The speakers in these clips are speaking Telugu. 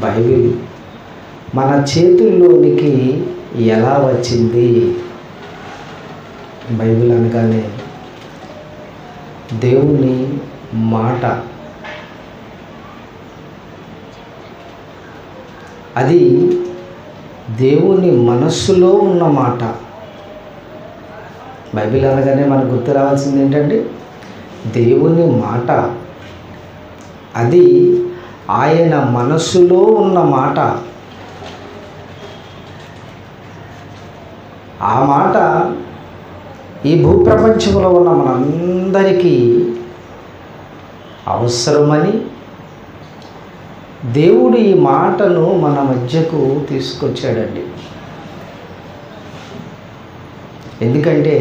బైబిల్ మన చేతుల్లోనికి ఎలా వచ్చింది? బైబిల్ అనగానే దేవుని మాట, అది దేవుని మనస్సులో ఉన్న మాట. బైబిల్ అనగానే మనకు గుర్తు రావాల్సింది ఏంటంటే దేవుని మాట, అది ఆయన మనస్సులో ఉన్న మాట. ఆ మాట ఈ భూప్రపంచంలో ఉన్న మనందరికీ అవసరమని దేవుడు ఈ మాటను మన మధ్యకు తీసుకొచ్చాడండి. ఎందుకంటే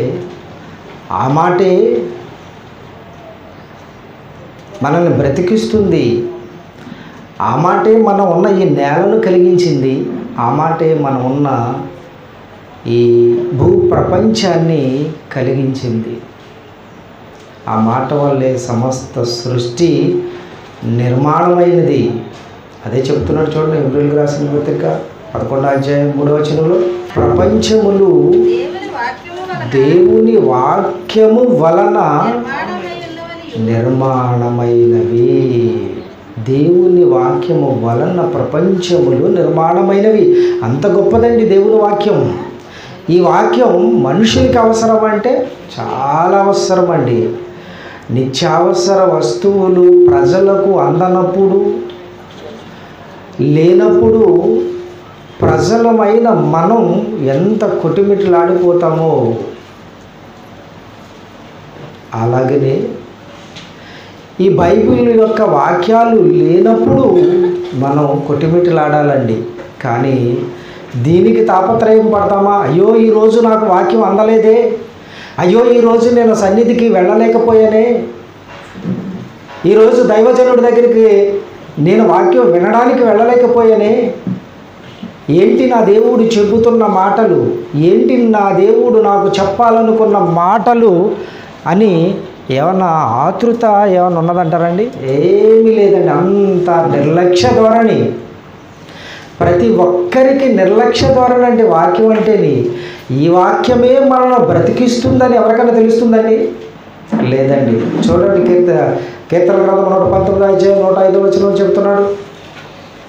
ఆ మాటే మనల్ని బ్రతికిస్తుంది. ఆ మాటే మనం ఉన్న ఈ నేలను కలిగించింది. ఆ మాటే మనం ఉన్న ఈ భూప్రపంచాన్ని కలిగించింది. ఆ మాట వల్లే సమస్త సృష్టి నిర్మాణమైనది. అదే చెప్తున్నాడు చూడండి, హెబ్రీయులకు రాసిన పత్రిక 11వ అధ్యాయం 3వ వచనంలో, ప్రపంచములు దేవుని వాక్యము వలన నిర్మాణమైనవి. దేవుని వాక్యము వలన ప్రపంచములు నిర్మాణమైనవి. అంత గొప్పదండి దేవుని వాక్యం. ఈ వాక్యం మనుషులకి అవసరం అంటే చాలా అవసరం అండి. నిత్యావసర వస్తువులు ప్రజలకు అందనప్పుడు, లేనప్పుడు ప్రజలమైన మనం ఎంత కొట్టుమిట్లాడిపోతామో, అలాగనే ఈ బైబిల్ యొక్క వాక్యాలు లేనప్పుడు మనం కొట్టుమిట్లాడాలండి. కానీ దీనికి తాపత్రయం పడతామా? అయ్యో ఈరోజు నాకు వాక్యం అందలేదే, అయ్యో ఈరోజు నేను సన్నిధికి వెళ్ళలేకపోయానే, ఈరోజు దైవజనుడి దగ్గరికి నేను వాక్యం వినడానికి వెళ్ళలేకపోయానే, ఏంటి నా దేవుడు చెబుతున్న మాటలు, ఏంటి నా దేవుడు నాకు చెప్పాలనుకున్న మాటలు అని ఏమన్నా ఆతృత ఏమన్నా ఉన్నదంటారండి? ఏమీ లేదండి. అంత నిర్లక్ష్య ధోరణి. ప్రతి ఒక్కరికి నిర్లక్ష్య ధోరణి అంటే వాక్యం అంటేని. ఈ వాక్యమే మనల్ని బ్రతికిస్తుందని ఎవరికైనా తెలుస్తుందండి? లేదండి. చూడండి, కీర్తన గ్రంథం 119వ అధ్యాయం 105వ వచనం చెప్తున్నాడు.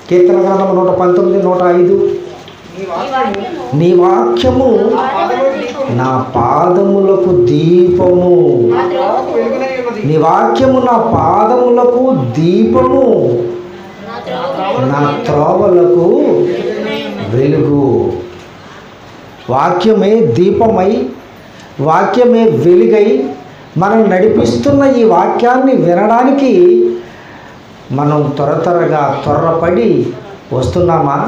కీర్తన గ్రంథం 119, 105, నీ వాక్యము నా పాదములకు దీపము, నీ వాక్యము నా పాదములకు దీపము, నా త్రోవలకు వెలుగు. వాక్యమే దీపమై, వాక్యమే వెలుగై మనం నడిపిస్తున్న ఈ వాక్యాన్ని వినడానికి మనం త్వరపడి వస్తున్నామా?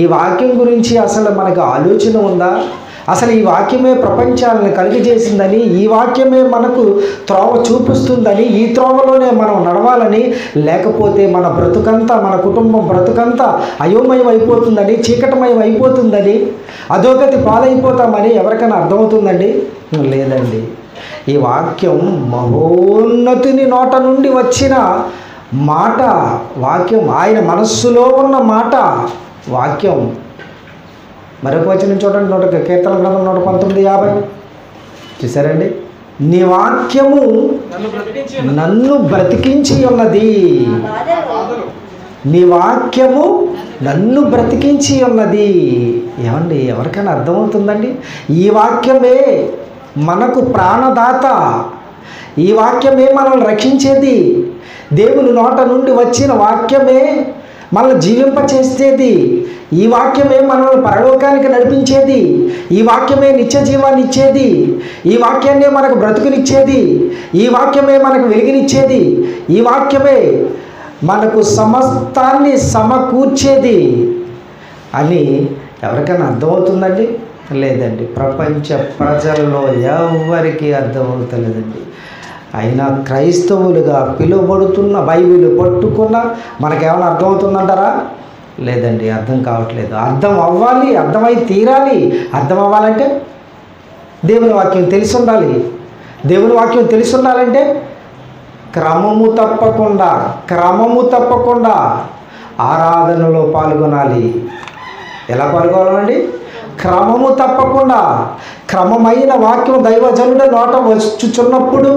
ఈ వాక్యం గురించి అసలు మనకు ఆలోచన ఉందా? అసలు ఈ వాక్యమే ప్రపంచాలను కలిగజేసిందని, ఈ వాక్యమే మనకు త్రోవ చూపిస్తుందని, ఈ త్రోవలోనే మనం నడవాలని, లేకపోతే మన బ్రతుకంతా, మన కుటుంబం బ్రతుకంతా అయోమయం అయిపోతుందని, చీకటమయం అయిపోతుందని, అధోగతి పాలైపోతామని ఎవరికైనా అర్థమవుతుందండి? లేదండి. ఈ వాక్యం మహోన్నతుని నోట నుండి వచ్చిన మాట. వాక్యం ఆయన మనస్సులో ఉన్న మాట. వాక్యం మరొక వచనం చూడండి, కీర్తన గ్రంథం 119:50 చూసారండి. నీ వాక్యము నన్ను బ్రతికించి ఉన్నది, నీ వాక్యము నన్ను బ్రతికించి ఉన్నది. ఏమండి, ఎవరికైనా అర్థమవుతుందండి? ఈ వాక్యమే మనకు ప్రాణదాత. ఈ వాక్యమే మనల్ని రక్షించేది. దేవుని నోట నుండి వచ్చిన వాక్యమే మనల్ని జీవింపచేసేది. ఈ వాక్యమే మనల్ని పరలోకానికి నడిపించేది. ఈ వాక్యమే నిత్య జీవాన్ని ఇచ్చేది. ఈ వాక్యాన్నే మనకు బ్రతుకునిచ్చేది. ఈ వాక్యమే మనకు వెలుగునిచ్చేది. ఈ వాక్యమే మనకు సమస్తాన్ని సమకూర్చేది అని ఎవరికైనా అర్థమవుతుందండి? లేదండి. ప్రపంచ ప్రజల్లో ఎవరికి అర్థమవుతలేదండి. అయినా క్రైస్తవులుగా పిలువబడుతున్న, బైబిల్ పట్టుకున్న మనకేమైనా అర్థమవుతుందంటారా? లేదండి, అర్థం కావట్లేదు. అర్థం అవ్వాలి, అర్థమై తీరాలి. అర్థం అవ్వాలంటే దేవుని వాక్యం తెలిసి ఉండాలి. దేవుని వాక్యం తెలిసి ఉండాలంటే క్రమము తప్పకుండా ఆరాధనలో పాల్గొనాలి. ఎలా పాల్గొనాలండి? క్రమము తప్పకుండా. క్రమమైన వాక్యం దైవజనుల నోట వచ్చుచున్నప్పుడు,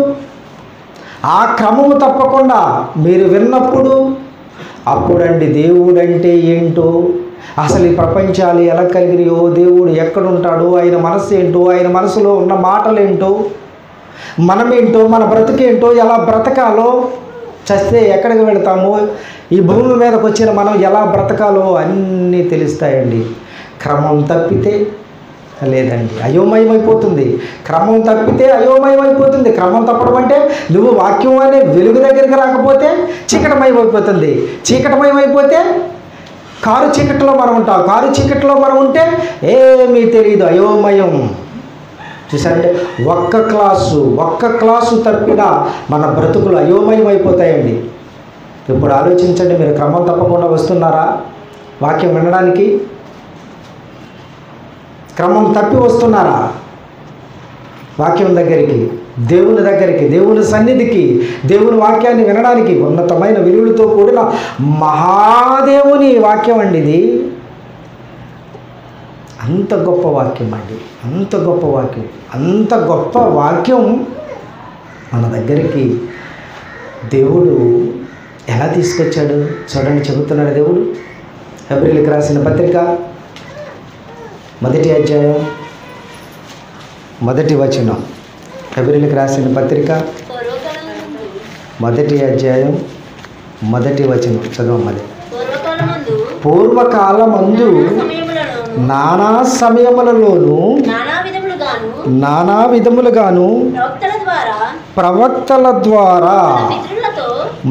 ఆ క్రమము తప్పకుండా మీరు విన్నప్పుడు, అప్పుడండి దేవుడంటే ఏంటో, అసలు ఈ ప్రపంచాలు ఎలా కలిగినాయో, దేవుడు ఎక్కడుంటాడో, ఆయన మనసు ఏంటో, ఆయన మనసులో ఉన్న మాటలేంటో, మనమేంటో, మన బ్రతుకేంటో, ఎలా బ్రతకాలో, చస్తే ఎక్కడికి వెళతామో, ఈ భూమి మీదకి వచ్చిన మనం ఎలా బ్రతకాలో అన్నీ తెలుస్తాయండి. క్రమం తప్పితే లేదండి, అయోమయం అయిపోతుంది. క్రమం తప్పితే అయోమయం అయిపోతుంది. క్రమం తప్పడం అంటే నువ్వు వాక్యం అనే వెలుగు దగ్గరికి రాకపోతే చీకటమయం అయిపోతుంది. చీకటమయం అయిపోతే కారు చీకట్లో మనం ఉంటాం. కారు చీకట్లో మనం ఉంటే ఏమీ తెలియదు, అయోమయం. చూసారంటే ఒక్క క్లాసు తప్పినా మన బ్రతుకులు అయోమయం అయిపోతాయండి. ఇప్పుడు ఆలోచించండి, మీరు క్రమం తప్పకుండా వస్తున్నారా వాక్యం వినడానికి? క్రమం తప్పి వస్తున్నారా వాక్యం దగ్గరికి, దేవుని దగ్గరికి, దేవుని సన్నిధికి, దేవుని వాక్యాన్ని వినడానికి? ఉన్నతమైన విలువలతో కూడిన మహాదేవుని వాక్యం అండి ఇది. అంత గొప్ప వాక్యం అండి, అంత గొప్ప వాక్యం. అంత గొప్ప వాక్యం మన దగ్గరికి దేవుడు ఎలా తీసుకొచ్చాడు చూడండి. చెబుతున్నాడు దేవుడు. హెబ్రీయులకు రాసిన పత్రిక 1వ అధ్యాయం 1వ వచనం. హెబ్రీయులకు రాసిన పత్రిక 1వ అధ్యాయం 1వ వచనం చదవమది. పూర్వకాలమందు నానా సమయములలోను నానా విధములుగాను ప్రవక్తల ద్వారా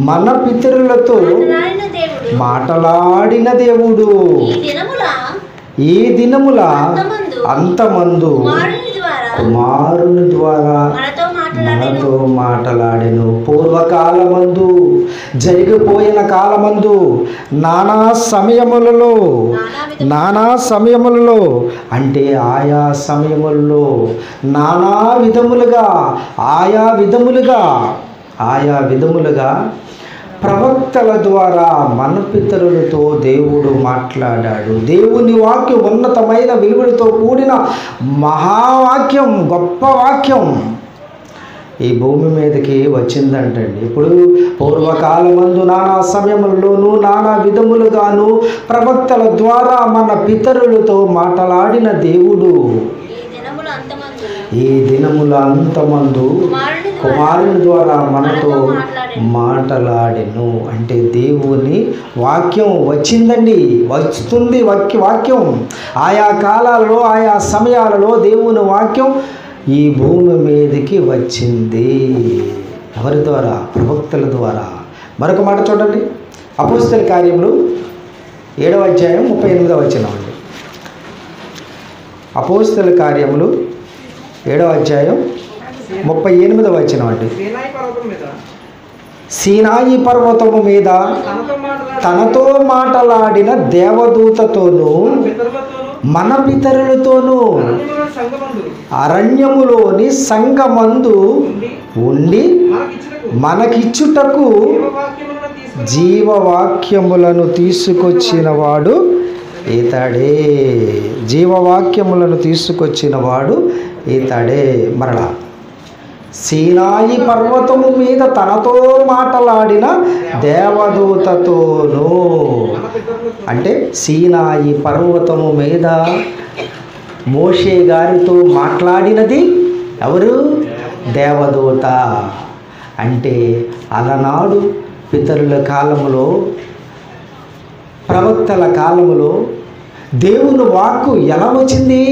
మన పితరులతో మాటలాడిన దేవుడు ఈ దినముల అంతమందు కుమారుని ద్వారా మనతో మాటలాడెను. పూర్వకాలమందు, జరిగిపోయిన కాలమందు, నానా సమయములలో అంటే ఆయా సమయములలో నానా విధములుగా ఆయా విధములుగా ప్రవక్తల ద్వారా మన పితరులతో దేవుడు మాట్లాడాడు. దేవుని వాక్యం ఉన్నతమైన విలువలతో కూడిన మహావాక్యం, గొప్ప వాక్యం ఈ భూమి మీదకి వచ్చిందంటండి. ఇప్పుడు పూర్వకాలమందు నానా సమయముల్లోనూ నానా విధములుగాను ప్రవక్తల ద్వారా మన పితరులతో మాట్లాడిన దేవుడు ఈ దినముల అంతమందు కుమారుని ద్వారా మనతో మాటలాడెను. అంటే దేవుని వాక్యం వచ్చిందండి, వస్తుంది వాక్యం. ఆయా కాలాలలో, ఆయా సమయాలలో దేవుని వాక్యం ఈ భూమి మీదకి వచ్చింది. ఎవరి ద్వారా? ప్రవక్తల ద్వారా. మరొక మాట చూడండి, అపోస్తల కార్యములు 7వ అధ్యాయం 38వ వచనం అండి. అపోస్తల కార్యములు 7వ అధ్యాయం 38వ వచనం అండి. సీనాయి పర్వతము మీద తనతో మాటలాడిన దేవదూతతోనూ మన పితరులతోనూ అరణ్యములోని సంగమందు ఉండి మనకిచ్చుటకు జీవవాక్యములను తీసుకొచ్చినవాడు ఈతడే. జీవవాక్యములను తీసుకొచ్చినవాడు ఈతడే. మరలా సీనాయి పర్వతము మీద తనతో మాటలాడిన దేవదూతతోనూ అంటే సీనాయి పర్వతము మీద మోషే గారితో మాట్లాడినది ఎవరు? దేవదూత. అంటే అలనాడు పితరుల కాలములో, ప్రవక్తల కాలములో దేవుని వాక్కు ఎలా వచ్చింది?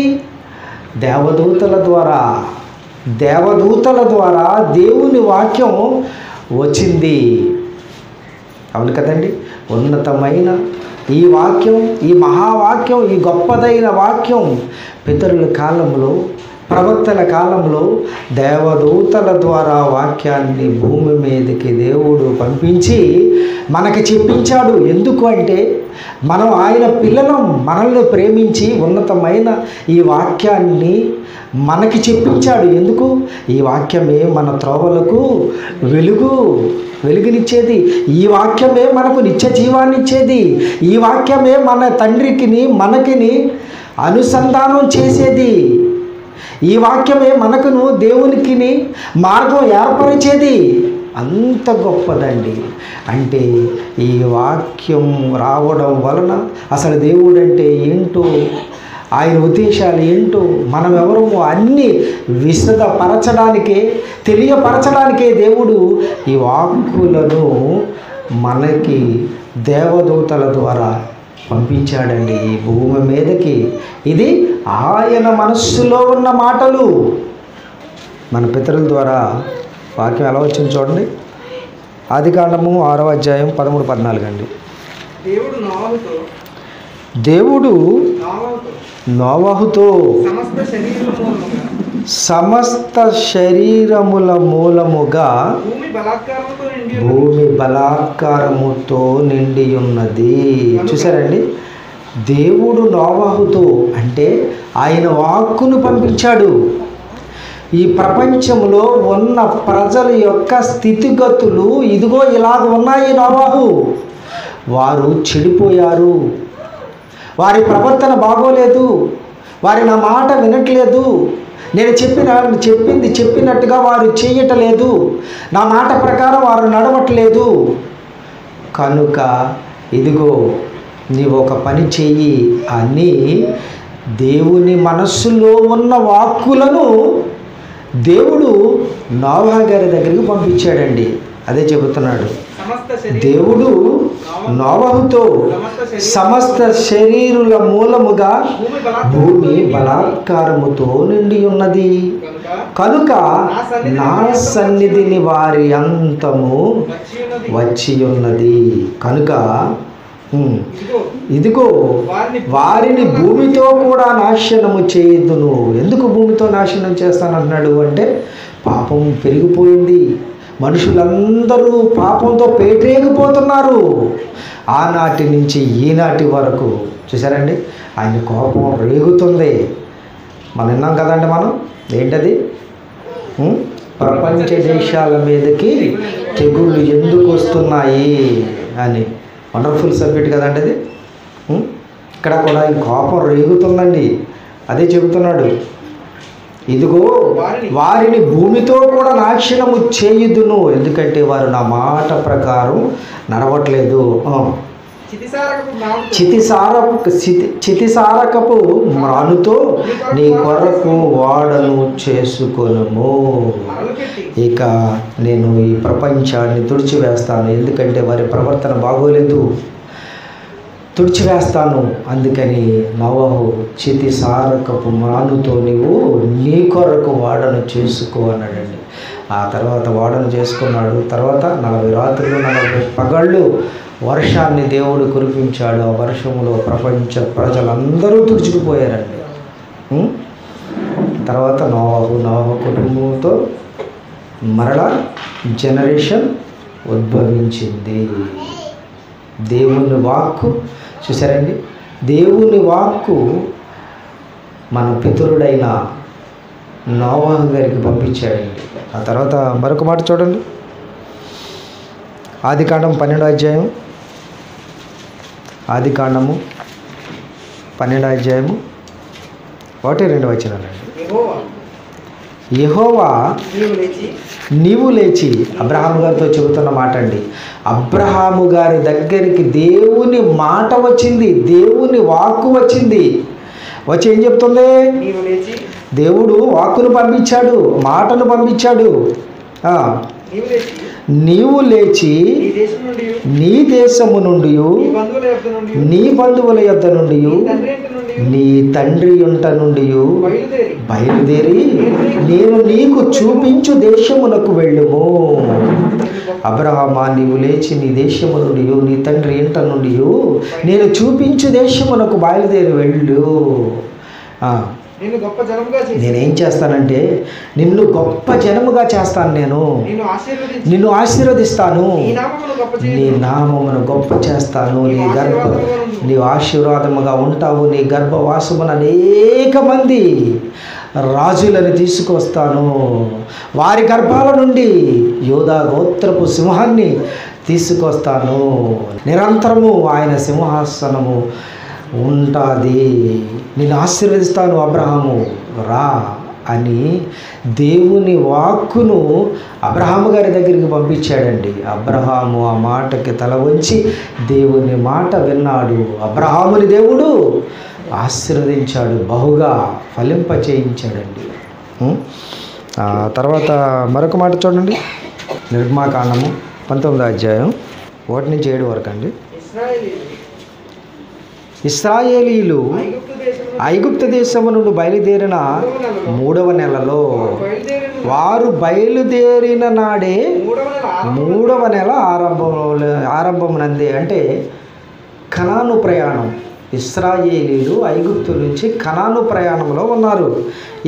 దేవదూతల ద్వారా. దేవదూతల ద్వారా దేవుని వాక్యం వచ్చింది. అవును కదండి. ఉన్నతమైన ఈ వాక్యం, ఈ మహావాక్యం, ఈ గొప్పదైన వాక్యం పితరుల కాలంలో ప్రవక్తల కాలంలో దేవదూతల ద్వారా వాక్యాన్ని భూమి మీదకి దేవుడు పంపించి మనకి చెప్పించాడు. ఎందుకు అంటే మనం ఆయన పిల్లలం, మనల్ని ప్రేమించి ఉన్నతమైన ఈ వాక్యాన్ని మనకి చెప్పించాడు. ఎందుకు? ఈ వాక్యమే మన త్రోవలకు వెలుగునిచ్చేది. ఈ వాక్యమే మనకు నిత్య జీవాన్ని ఇచ్చేది. ఈ వాక్యమే మన తండ్రికిని మనకిని అనుసంధానం చేసేది. ఈ వాక్యమే మనకును దేవునికిని మార్గం ఏర్పరిచేది. అంత గొప్పదండి. అంటే ఈ వాక్యం రావడం వలన అసలు దేవుడు అంటే ఏంటో, ఆయన ఉద్దేశాలు ఏంటో, మనం ఎవరమో అన్నీ తెలియపరచడానికే దేవుడు ఈ వాక్కులను మనకి దేవదూతల ద్వారా పంపించాడండి ఈ భూమి మీదకి. ఇది ఆయన మనస్సులో ఉన్న మాటలు. మన పితరుల ద్వారా వాక్యం ఎలా వచ్చింది చూడండి. ఆదికాండము 6వ అధ్యాయం 13-14 అండి. దేవుడు నోవహుతో సమస్త శరీరముల మూలముగా భూమి బలాత్కారముతో నిండి ఉన్నది. చూసారండి, దేవుడు నోవహుతో అంటే ఆయన వాక్కును పంపించాడు. ఈ ప్రపంచంలో ఉన్న ప్రజల యొక్క స్థితిగతులు ఇదిగో ఇలాగ ఉన్నాయి. నోవహు వారు చెడిపోయారు, వారి ప్రవర్తన బాగోలేదు, వారి నా మాట వినట్లేదు, నేను చెప్పింది చెప్పినట్టుగా వారు చేయటలేదు, నా మాట ప్రకారం వారు నడవట్లేదు. కనుక ఇదిగో నీవు ఒక పని చెయ్యి అని దేవుని మనస్సులో ఉన్న వాక్కులను దేవుడు నోవహు గారి దగ్గరికి పంపించాడండి. అదే చెబుతున్నాడు. దేవుడు నోవహుతో సమస్త శరీరుల మూలముగా భూమి బలాత్కారముతో నిండి ఉన్నది కనుక నా సన్నిధిని వారి అంతము వచ్చి ఉన్నది. కనుక ఇదిగో వారిని భూమితో కూడా నాశనము చేయదును. ఎందుకు భూమితో నాశనం చేస్తానంటున్నాడు అంటే పాపం పెరిగిపోయింది, మనుషులందరూ పాపంతో పేటరేగిపోతున్నారు. ఆనాటి నుంచి ఈనాటి వరకు చూసారండి, ఆయన కోపం రేగుతుంది. మనం విన్నాం కదండి, మనం ఏంటది, ప్రపంచ దేశాల మీదకి తెగుళ్ళు ఎందుకు వస్తున్నాయి అని. వండర్ఫుల్ సబ్జెక్ట్ కదండి అది. ఇక్కడ కూడా ఈ కోపం రేగుతుందండి. అదే చెబుతున్నాడు, ఇదిగో వారిని భూమితో కూడా నాశనము చేయుదును, ఎందుకంటే వారు నా మాట ప్రకారం నడవట్లేదు. చితిసారకపు మ్రానుతో నీ కొరకు వాడను చేసుకొనుము. ఇక నేను ఈ ప్రపంచాన్ని తుడిచివేస్తాను, ఎందుకంటే వారి ప్రవర్తన బాగోలేదు, తుడిచివేస్తాను. అందుకని నోవహు చితిసారకపు మ్రానుతో నీవు నీ కొరకు వాడను చేసుకో అన్నాడండి. ఆ తర్వాత వాడను చేసుకున్నాడు. తర్వాత 40 రాత్రులు 40 పగళ్ళు వర్షాన్ని దేవుడు కురిపించాడు. ఆ వర్షంలో ప్రపంచ ప్రజలందరూ తుడుచుకుపోయారండి. తర్వాత నోవహు కుటుంబంతో మరలా జనరేషన్ ఉద్భవించింది. దేవుని వాక్కు చూసారండి, దేవుని వాక్కు మన పితరుడైన నోవహు గారికి పంపించాడండి. ఆ తర్వాత మరొక మాట చూడండి, ఆదికాండం 12వ అధ్యాయం, ఆదికాండము 12వ అధ్యాయము 1-2 వచనాలండి. యెహోవా నీవు లేచి అబ్రహాము గారితో చెబుతున్న మాట అండి. అబ్రహాము గారి దగ్గరికి దేవుని మాట వచ్చింది, దేవుని వాక్కు వచ్చింది. వచ్చి ఏం చెప్తుంది? దేవుడు వాక్కును పంపించాడు, మాటను పంపించాడు. నీవు లేచి నీ దేశము నుండి, నీ బంధువుల యొద్ద నుండి, నీ తండ్రి ఇంట నుండి బయలుదేరి నేను నీకు చూపించు దేశమునకు వెళ్ళుము. అబ్రహామా, నీవు లేచి నీ దేశము నుండి, నీ తండ్రి ఇంట నుండి నేను చూపించు దేశమునకు బయలుదేరి వెళ్ళు. నిన్ను గొప్ప జనముగా చేసి నేనేం చేస్తానంటే నిన్ను గొప్ప జనముగా చేస్తాను, నేను నిన్ను ఆశీర్వదిస్తాను, నీ నామమును గొప్ప చేస్తాను, నీ ఆశీర్వాదముగా ఉంటావు, నీ గర్భవాసమున అనేక మంది రాజులను తీసుకొస్తాను, వారి గర్భాల నుండి యోధా గోత్రపు సింహాన్ని తీసుకొస్తాను, నిరంతరము ఆయన సింహాసనము ఉంటుంది, నేను ఆశీర్వదిస్తాను అబ్రహాము రా అని దేవుని వాక్కును అబ్రహాము గారి దగ్గరికి పంపించాడండి. అబ్రహాము ఆ మాటకి తల వంచి దేవుని మాట విన్నాడు. అబ్రహాముని దేవుడు ఆశీర్వదించాడు, బహుగా ఫలింప చేయించాడండి. తర్వాత మరొక మాట చూడండి, నిర్గమాకాండము 19వ అధ్యాయం 1 నుంచి 7 వరకు అండి. ఇశ్రాయేలీలు ఐగుప్తు దేశము నుండి బయలుదేరిన 3వ నెలలో, వారు బయలుదేరిన నాడే 3వ నెల ఆరంభమునందే, అంటే కనాను ప్రయాణం. ఇశ్రాయేలీలు ఐగుప్తు నుంచి కనాను ప్రయాణంలో ఉన్నారు.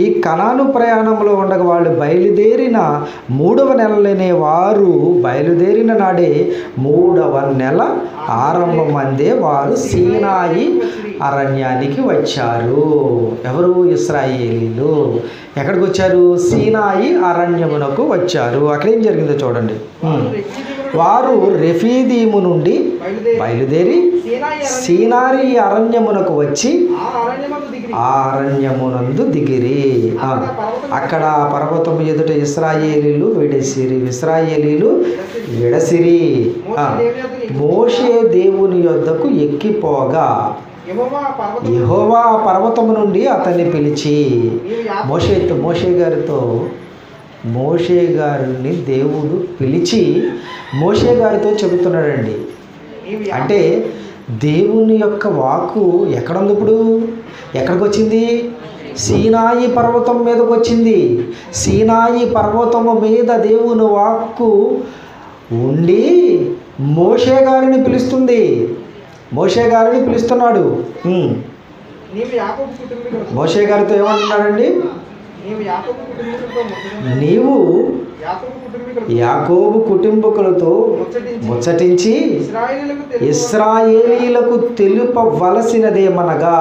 ఈ కనాను ప్రయాణంలో ఉండగా వాళ్ళు బయలుదేరిన 3వ నెలలోనే, వారు బయలుదేరిన నాడే 3వ నెల ఆరంభమందే వారు సీనాయి అరణ్యానికి వచ్చారు. ఎవరు? ఇశ్రాయేలీలు. ఎక్కడికి వచ్చారు? సీనాయి అరణ్యమునకు వచ్చారు. అక్కడేం జరిగిందో చూడండి. వారు రెఫీదీము నుండి బయలుదేరి సీనాయి అరణ్యమునకు వచ్చి ఆ అరణ్యమునందు దిగిరి. అక్కడ పర్వతము ఎదుట ఇశ్రాయేలీలు విడసిరి. మోషే దేవుని యొద్దకు ఎక్కిపోగా యెహోవా పర్వతము నుండి అతన్ని పిలిచి మోషే గారిని దేవుడు పిలిచి మోషే గారితో చెబుతున్నాడండి. అంటే దేవుని యొక్క వాక్కు ఎక్కడుంది? ఇప్పుడు ఎక్కడికి వచ్చింది? సీనాయి పర్వతం మీదకి వచ్చింది. సీనాయి పర్వతము మీద దేవుని వాక్కు ఉండి మోషే గారిని పిలుస్తుంది. మోషే గారిని పిలుస్తున్నాడు. మోషే గారితో ఏమంటున్నాడండి? నీవు యాకోబు కుటుంబకులతో ముచ్చటించి ఇశ్రాయేలీలకు తెలుపవలసినదేమనగా,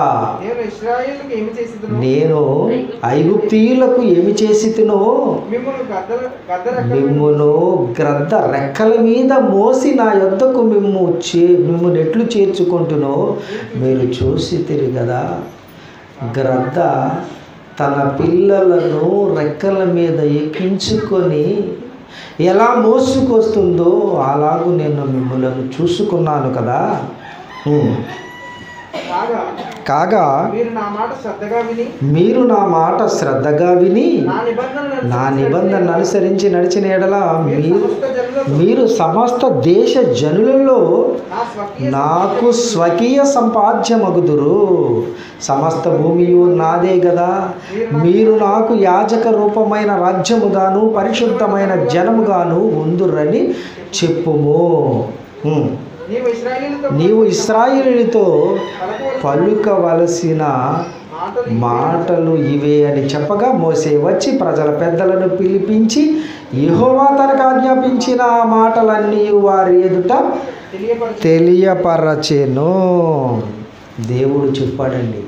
నేను ఐగుప్తీయులకు ఏమి చేసితినో మిమ్మును గ్రద్ద రెక్కల మీద మోసి నా యొద్దకు మిమ్ము నెట్లు చేర్చుకుంటునో మీరు చూసితిరి కదా. గ్రద్ద తన పిల్లలను రెక్కల మీద ఎక్కించుకొని ఎలా మోసుకొస్తుందో అలాగూ నేను మిమ్మల్ని చూసుకున్నాను కదా. కాగా మీరు నా మాట శ్రద్ధగా విని నా నిబంధన అనుసరించి నడిచిన ఎడల మీరు సమస్త దేశ జనులలో నాకు స్వకీయ సంపాద్యమగుదురు. సమస్త భూమియు నాదే కదా. మీరు నాకు యాజక రూపమైన రాజ్యముగాను పరిశుద్ధమైన జనముగాను ఉందురని చెప్పుము. నీవు ఇశ్రాయేలీయులతో పలుకవలసిన మాటలు ఇవే అని చెప్పగా మోసే వచ్చి ప్రజల పెద్దలను పిలిపించి యెహోవా తనకు ఆజ్ఞాపించిన మాటలన్నీ వారి ఎదుట తెలియపరచెను. దేవుడు చెప్పాడండి.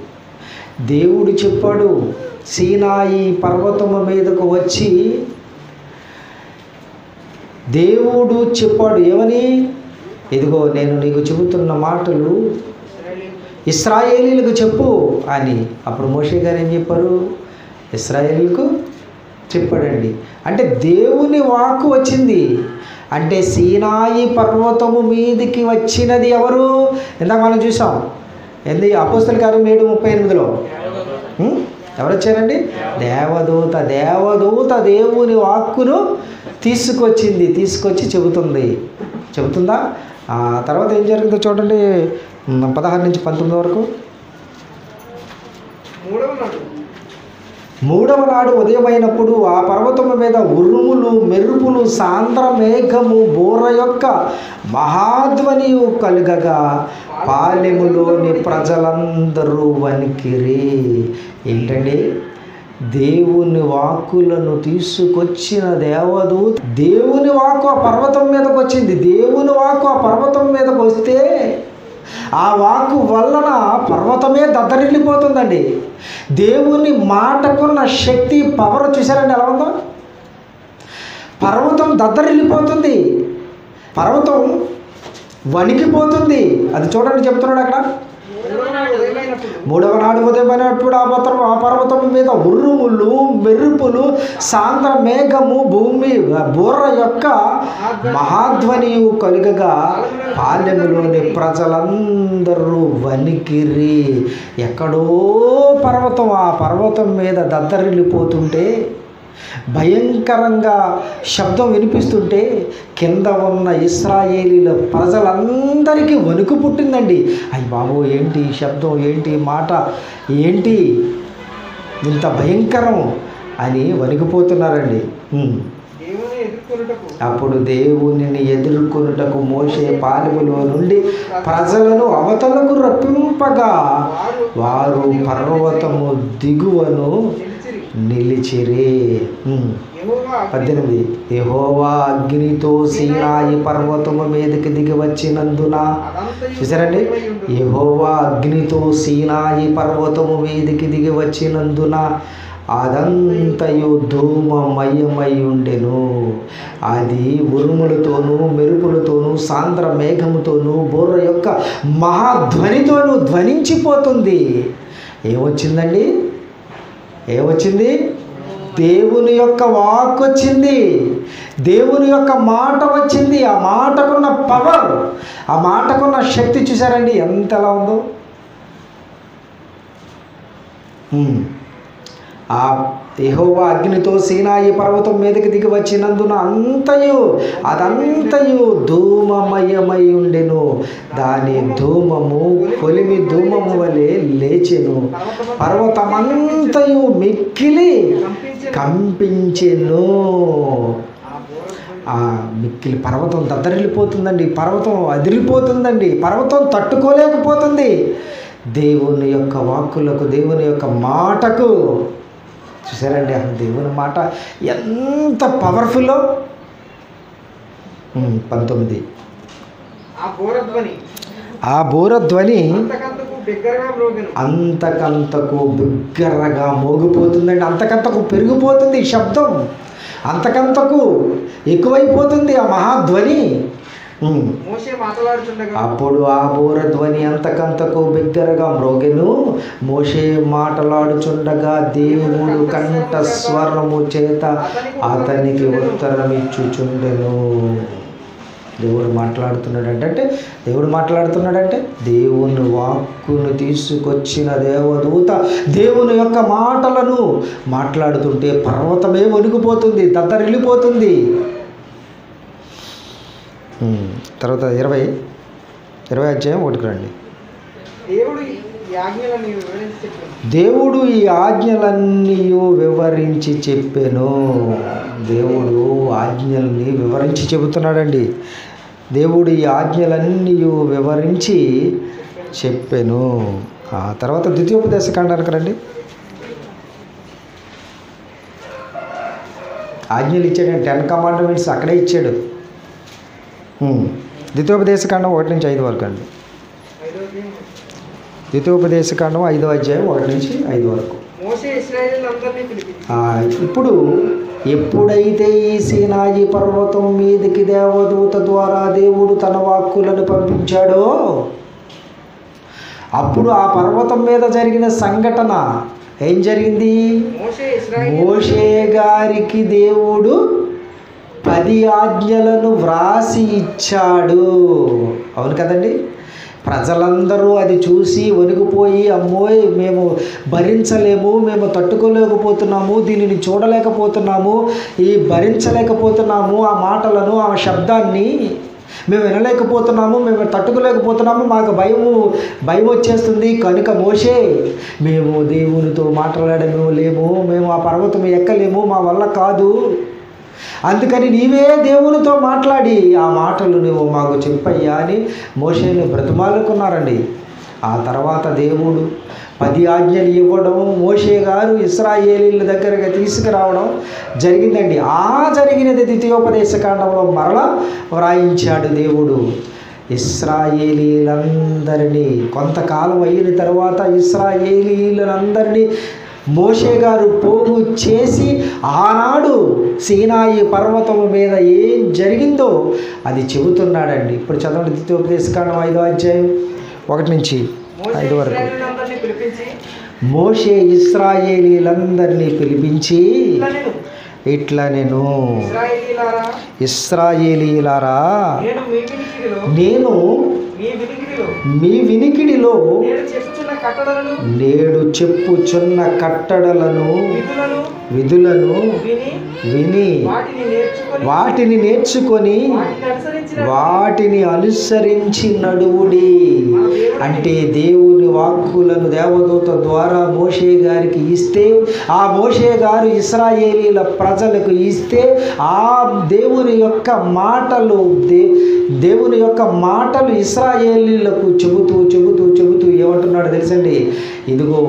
దేవుడు చెప్పాడు. సీనాయి పర్వతము మీదకు వచ్చి దేవుడు చెప్పాడు ఏమని? ఇదిగో నేను నీకు చెబుతున్న మాటలు ఇశ్రాయేలీలకు చెప్పు అని. అప్పుడు మోషే గారు ఏం చెప్పారు? ఇశ్రాయేలీలకు చెప్పాడండి. అంటే దేవుని వాక్కు వచ్చింది. అంటే సీనాయి పర్వతము మీదికి వచ్చినది ఎవరు? ఇందాక మనం చూసాం. అపోస్తల కార్యం 7:38లో ఎవరు వచ్చారండి? దేవదూత. దేవదూత దేవుని వాక్కును తీసుకొచ్చి చెబుతుందా? ఆ తర్వాత ఏం జరిగిందో చూడండి. 16 నుంచి 19 వరకు. మూడవ నాడు ఉదయమైనప్పుడు ఆ పర్వతము మీద ఉరుములు మెరుపులు సాంద్ర మేఘము బోర యొక్క మహాధ్వనియు కలుగగా పాలెములోని ప్రజలందరూ వణికిరి. ఏంటండి? దేవుని వాక్కులను తీసుకొచ్చిన దేవదూత, దేవుని వాక్కు ఆ పర్వతం మీదకి వచ్చింది. దేవుని వాక్కు ఆ పర్వతం మీదకి వస్తే ఆ వాక్కు వలన పర్వతమే దద్దరిల్లిపోతుందండి. దేవుని మాటకున్న శక్తి, పవర్ చూసారండి ఎలా ఉందో? పర్వతం దద్దరిల్లిపోతుంది, పర్వతం వణికిపోతుంది. అది చూడండి, చెప్తున్నాడు అక్కడ. మూడవ నాడు ఉదయమైనప్పుడు ఆ పర్వతం మీద ఉరుములు మెరుపులు సాంద్ర మేఘము భూమి బోర యొక్క మహాధ్వనియు కలుగగా పాలెములోని ప్రజలందరూ వణికిరి. ఎక్కడో పర్వతం, ఆ పర్వతం మీద దద్దరిల్లిపోతుంటే, భయంకరంగా శబ్దం వినిపిస్తుంటే కింద ఉన్న ఇశ్రాయేలీల ప్రజలందరికీ వణుకు పుట్టిందండి. అయ్య బాబు, ఏంటి శబ్దం, ఏంటి మాట, ఏంటి ఇంత భయంకరం అని వణికిపోతున్నారండి. అప్పుడు దేవునిని ఎదుర్కొనుటకు మోషే పాలెములో నుండి ప్రజలను అవతలకు రప్పింపగా వారు పర్వతము దిగువను నిలిచిరి. 18 యెహోవా అగ్నితో సీనాయి పర్వతము మీదకి దిగి వచ్చినందున, చూసారండి, యెహోవా అగ్నితో సీనాయి పర్వతము మీదకి దిగి వచ్చినందున అదంతయు ధూమమయమై ఉండెను. అది ఉరుములతోనూ మెరుపులతోనూ సాంద్ర మేఘముతోనూ బోర్ర యొక్క మహాధ్వనితోనూ ధ్వనించిపోతుంది. ఏమొచ్చిందండి? ఏమొచ్చింది? దేవుని యొక్క వాక్ వచ్చింది, దేవుని యొక్క మాట వచ్చింది. ఆ మాటకున్న పవర్, ఆ మాటకున్న శక్తి చూసారండి ఎంత ఎలా ఉందో. ఆ యెహోవా అగ్నితో సీనాయి పర్వతం మీదకి దిగి వచ్చినందున అదంతయు ధూమమయమై ఉండెను. దాని ధూమము కొలిమి ధూమము వలె లేచెను. పర్వతమంతయు మిక్కిలి కంపించెను. ఆ మిక్కిలి పర్వతం దద్దరిల్లిపోతుందండి, పర్వతం అదిరిపోతుందండి, పర్వతం తట్టుకోలేకపోతుంది దేవుని యొక్క వాక్కులకు, దేవుని యొక్క మాటకు. చూసారండి దేవుని మాట ఎంత పవర్ఫుల్లో. 19 ఆ బోరధ్వని అంతకంతకు బిగ్గరగా మోగిపోతుందండి. అంతకంతకు పెరిగిపోతుంది శబ్దం, అంతకంతకు ఎక్కువైపోతుంది ఆ మహాధ్వని. అప్పుడు ఆ బోరధ్వని అంతకంతకు బిగ్గరగా మ్రోగెను. మోషే మాటలాడుచుండగా దేవుడు కంఠ స్వరము చేత అతనికి ఉత్తరమిచ్చుచుండెను. దేవుడు మాట్లాడుతున్నాడంటే దేవుని వాక్కును తీసుకొచ్చిన దేవదూత దేవుని యొక్క మాటలను మాట్లాడుతుంటే పర్వతమే వణికిపోతుంది, దద్దరిల్లిపోతుంది. తర్వాత 20 అధ్యాయం 1కి రండి. దేవుడు ఈ ఆజ్ఞలన్నీ వివరించి చెప్పెను. దేవుడు ఆజ్ఞల్ని వివరించి చెబుతున్నాడండి. దేవుడు ఈ ఆజ్ఞలన్నీ వివరించి చెప్పెను. ఆ తర్వాత ద్వితీయోపదేశకాండానికి రండి. ఆజ్ఞలు ఇచ్చాడు, 10 కమాండ్మెంట్స్ అక్కడే ఇచ్చాడు. ద్వితీయోపదేశకాండం 1 నుంచి 5 వరకు అండి. ద్వితీయోపదేశకాండం 5వ అధ్యాయం 1 నుంచి 5 వరకు. ఇప్పుడు ఎప్పుడైతే ఈ సీనాయి పర్వతం మీదకి దేవదూత ద్వారా దేవుడు తన వాక్కులను పంపించాడో అప్పుడు ఆ పర్వతం మీద జరిగిన సంఘటన ఏం జరిగింది? మోషే గారికి దేవుడు 10 ఆజ్ఞలను వ్రాసి ఇచ్చాడు. అవును కదండి. ప్రజలందరూ అది చూసి వణికిపోయి, అమ్మోయ్ మేము భరించలేము, మేము తట్టుకోలేకపోతున్నాము, దీనిని చూడలేకపోతున్నాము, భరించలేకపోతున్నాము, ఆ మాటలను, ఆ శబ్దాన్ని మేము వినలేకపోతున్నాము, మేము తట్టుకోలేకపోతున్నాము, మాకు భయం వచ్చేస్తుంది. కనుక మోషే, మేము దేవునితో మాట్లాడము లేము, మేము ఆ పర్వతం ఎక్కలేము, మా వల్ల కాదు. అందుకని నీవే దేవునితో మాట్లాడి ఆ మాటలు నువ్వు మాకు చెప్పయ్యా అని మోషేని బ్రతిమాలుకున్నారండి. ఆ తర్వాత దేవుడు 10 ఆజ్ఞలు ఇవ్వడం, మోషే గారు ఇశ్రాయేలీల దగ్గరగా తీసుకురావడం జరిగిందండి. ఆ జరిగినది ద్వితీయోపదేశకాండంలో మరలా వ్రాయించాడు దేవుడు. ఇశ్రాయేలీలందరినీ కొంతకాలం అయిన తర్వాత ఇశ్రాయేలీలందరినీ మోషే గారు పోగు చేసి ఆనాడు సీనాయి పర్వతము మీద ఏం జరిగిందో అది చెబుతున్నాడండి. ఇప్పుడు చదవండి, ద్వితీయోపదేశకాండం 5వ అధ్యాయం 1 నుంచి 5 వరకు. మోషే ఇశ్రాయేలీలందరినీ పిలిపించి ఇట్లా నేను, ఇశ్రాయేలీలారా, నేను మీ వినికిడిలో నేడు చెప్పుచున్న కట్టడలను విధులను విని వాటిని నేర్చుకొని వాటిని అనుసరించి నడువుడి. అంటే దేవుని వాక్కులను దేవదూత ద్వారా మోషే గారికి ఇస్తే, ఆ మోషే గారు ఇశ్రాయేలీల ప్రజలకు ఇస్తే, ఆ దేవుని యొక్క మాటలు ఇశ్రాయేలీలకు చెబుతూ ఏమంటున్నాడు తెలుసండి? ఇదిగో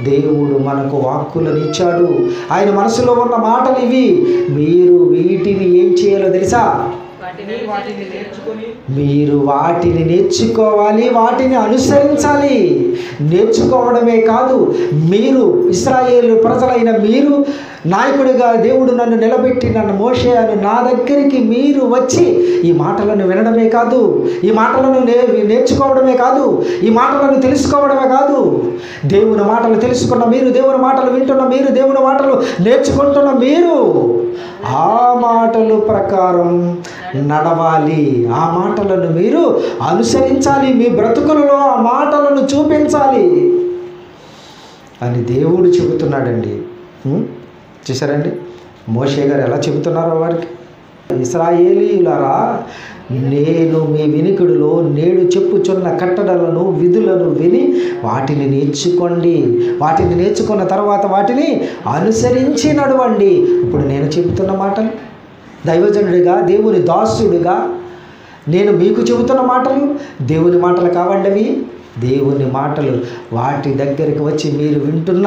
దేవుడు మనకు వాక్కులను ఇచ్చాడు, ఆయన మనసులో ఉన్న మాటలు ఇవి, మీరు వీటిని ఏం చేయాలో తెలుసా? మీరు వాటిని నేర్చుకోవాలి, వాటిని అనుసరించాలి. నేర్చుకోవడమే కాదు, మీరు ఇశ్రాయేలు ప్రజలైన మీరు, నాయకుడిగా దేవుడు నన్ను నిలబెట్టి నన్ను మోషే అని నా దగ్గరికి మీరు వచ్చి ఈ మాటలను వినడమే కాదు, ఈ మాటలను నేర్చుకోవడమే కాదు, ఈ మాటలను తెలుసుకోవడమే కాదు, దేవుని మాటలు తెలుసుకున్న మీరు, దేవుని మాటలు వింటున్న మీరు, దేవుని మాటలు నేర్చుకుంటున్న మీరు ఆ మాటల ప్రకారం నడవాలి, ఆ మాటలను మీరు అనుసరించాలి, మీ బ్రతుకులలో ఆ మాటలను చూపించాలి అని దేవుడు చెబుతున్నాడండి. చూసారండి మోషే గారు ఎలా చెబుతున్నారో వారికి? ఇశ్రాయేలీయులారా, నేను మీ వినికిడిలో నేడు చెప్పుచున్న కట్టడలను విధులను విని వాటిని నేర్చుకోండి, వాటిని నేర్చుకున్న తర్వాత వాటిని అనుసరించి నడవండి. ఇప్పుడు నేను చెబుతున్న మాటలు, దైవజనుడిగా దేవుని దాసుడిగా నేను మీకు చెబుతున్న మాటలు దేవుని మాటలు కావండి. అవి దేవుని మాటలు. వాటి దగ్గరికి వచ్చి మీరు వింటున్న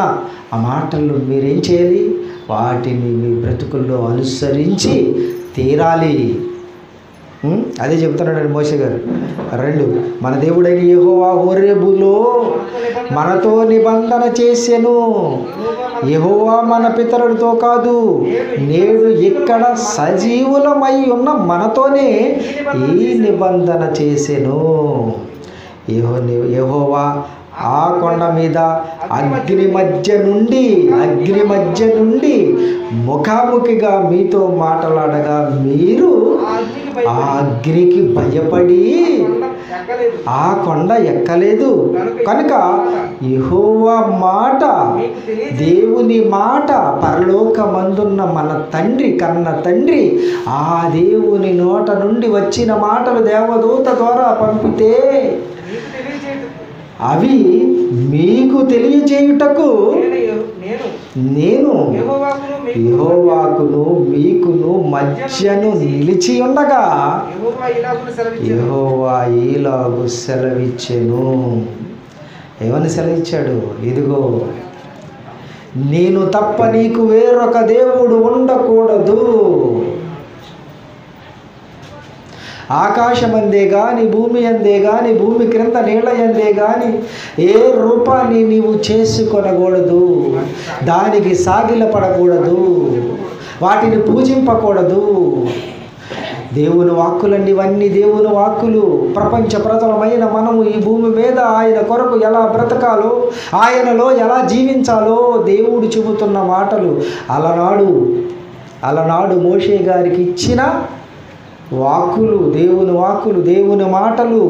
ఆ మాటలు మీరేం చేయాలి? వాటిని మీ బ్రతుకుల్లో అనుసరించి తీరాలి. అదే చెబుతున్నాడు మోషే గారు. 2, మన దేవుడైన యెహోవా హోరేబులో మనతో నిబంధన చేసెను. యెహోవా మన పితరులతో కాదు, నేడు ఇక్కడ సజీవులమై ఉన్న మనతోనే ఈ నిబంధన చేసెను. యెహోవా ఆ కొండ మీద అగ్ని మధ్య నుండి ముఖాముఖిగా మీతో మాట్లాడగా మీరు ఆ అగ్నికి భయపడి ఆ కొండ ఎక్కలేదు. కనుక యెహోవా మాట, దేవుని మాట, పరలోకమందున్న మన తండ్రి, కన్న తండ్రి, ఆ దేవుని నోట నుండి వచ్చిన మాటలు దేవదూత ద్వారా పంపితే అవి మీకు తెలియజేయుటకు నేను యెహోవాకును మీకును మధ్యను నిలిచి ఉండగా యెహోవా ఈలాగు సెలవిచ్చెను. ఏమని సెలవిచ్చాడు? ఇదిగో, నేను తప్ప నీకు వేరొక దేవుడు ఉండకూడదు. ఆకాశమందే గాని, భూమి అందే గాని, భూమి క్రింద నీళ్ళ అందే గాని ఏ రూపాన్ని నీవు చేసుకొనకూడదు, దానికి సాగిలపడకూడదు, వాటిని పూజింపకూడదు. దేవుని వాక్కులండి ఇవన్నీ, దేవుని వాక్కులు. ప్రపంచ ప్రజలమైన మనము ఈ భూమి మీద ఆయన కొరకు ఎలా బ్రతకాలో, ఆయనలో ఎలా జీవించాలో దేవుడు చెబుతున్న మాటలు. అలనాడు మోషే గారికి ఇచ్చిన వాక్కులు, దేవుని వాక్కులు, దేవుని మాటలు.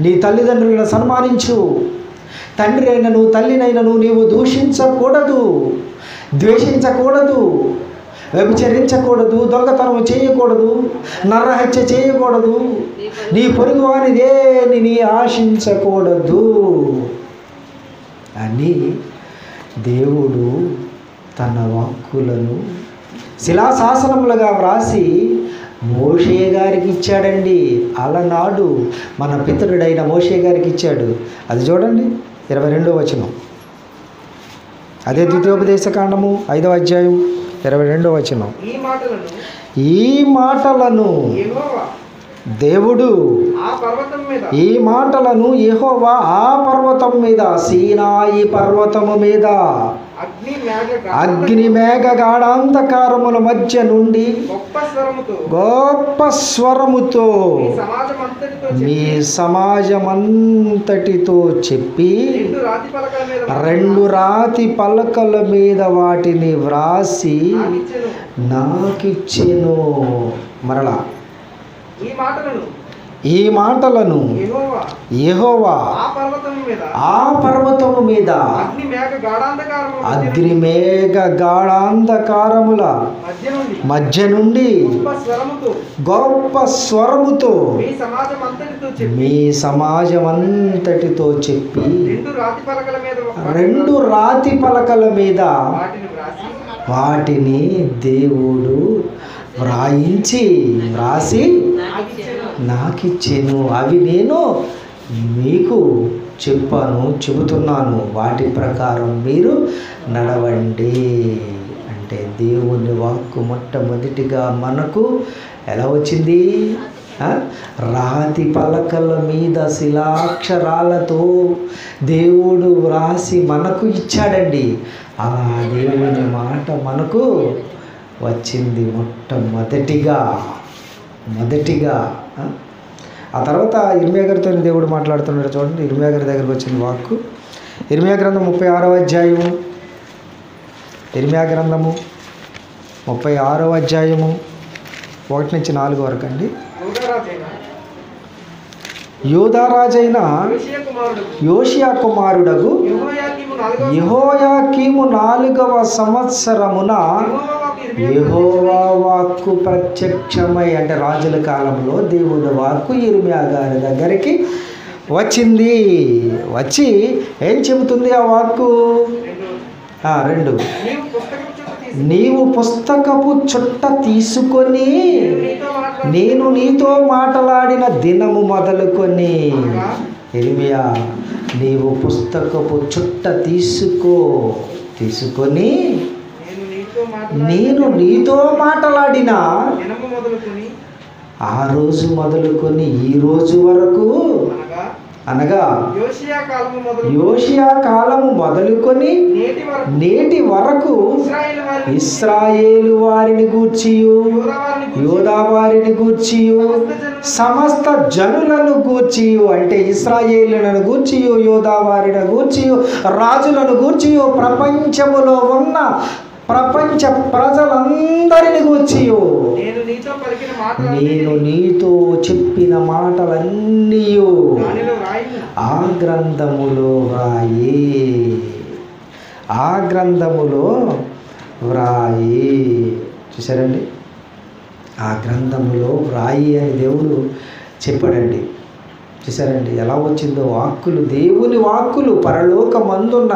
నీ తల్లిదండ్రులను సన్మానించు, తండ్రి అయినను తల్లినైనను నీవు దూషించకూడదు, ద్వేషించకూడదు, వ్యభిచరించకూడదు, దొంగతనం చేయకూడదు, నరహత్య చేయకూడదు, నీ పొరుగు వాని దేనిని ఆశించకూడదు అని దేవుడు తన వాక్కులను శిలాశాసనములుగా వ్రాసి మోషే గారికి ఇచ్చాడండి. అలనాడు మన పితరుడైన మోషే గారికి ఇచ్చాడు. అది చూడండి 22వ వచనం. అదే ద్వితీయోపదేశకాండము 5వ అధ్యాయం 22వ వచనం. ఈ మాటలను దేవుడు ఈ మాటలను యెహోవా ఆ పర్వతం మీద, సీనాయి పర్వతము మీద అగ్ని మేఘ గాఢాంధకారముల మధ్య నుండి గొప్ప స్వరముతో మీ సమాజమంతటితో చెప్పి 2 రాతి పలకల మీద వాటిని వ్రాసి నాకిచ్చెను. మరలా ఈ మాటలను యెహోవా ఆ పర్వతము మీద అగ్ని మేఘ గాఢాంధకారముల మధ్య నుండి గొప్ప స్వరముతో మీ సమాజమంతటితో చెప్పి 2 రాతి పలకల మీద వాటిని దేవుడు వ్రాసి నాకిచ్చెను. అవి నేను మీకు చెబుతున్నాను, వాటి ప్రకారం మీరు నడవండి అంటే దేవుని వాక్కు మొట్టమొదటిగా మనకు ఎలా వచ్చింది? రాతి పలకల మీద శిలాక్షరాలతో దేవుడు వ్రాసి మనకు ఇచ్చాడండి. ఆ దేవుని మాట మనకు వచ్చింది మొట్టమొదటిగా. ఆ తర్వాత ఇర్మియా గారితో దేవుడు మాట్లాడుతున్నాడు. చూడండి, ఇర్మియా గారి దగ్గరకు వచ్చింది వాక్కు. ఇర్మియా గ్రంథం 36వ అధ్యాయము 36వ అధ్యాయము 1 నుంచి 4 వరకు అండి. యూదారాజైన యోషియా కుమారుడగు యెహోయాకీము 4వ సంవత్సరమున యెహోవా వాక్కు ప్రత్యక్షమై, అంటే రాజుల కాలంలో దేవుని వాక్కు ఇర్మియా గారి దగ్గరికి వచ్చింది. వచ్చి ఏం చెబుతుంది ఆ వాక్కు? 2 నీవు పుస్తకపు చుట్ట తీసుకొని నేను నీతో మాట్లాడిన దినము మొదలుకొని, ఇర్మియా నీవు పుస్తకపు చుట్ట తీసుకొని నేను నీతో మాట్లాడిన ఆ రోజు మొదలుకొని ఈ రోజు వరకు, అనగా యోషియా కాలము మొదలుకొని నేటి వరకు ఇశ్రాయేలు వారిని గూర్చియు యూదా వారిని గూర్చియు సమస్త జనులను గూర్చియు, అంటే ఇశ్రాయేలులను గూర్చియు యూదా వారిని గూర్చియు రాజులను గూర్చియు ప్రపంచములో ఉన్న ప్రపంచ ప్రజలందరిని గూర్చియు నేను నీతో చెప్పిన మాటలన్నీ ఆ గ్రంథములో వ్రాయి. చూసారండి, ఆ గ్రంథములో వ్రాయి అని దేవుడు చెప్పాడండి. చూసారండి ఎలా వచ్చిందో వాక్కులు, దేవుని వాక్కులు పరలోకమందున్న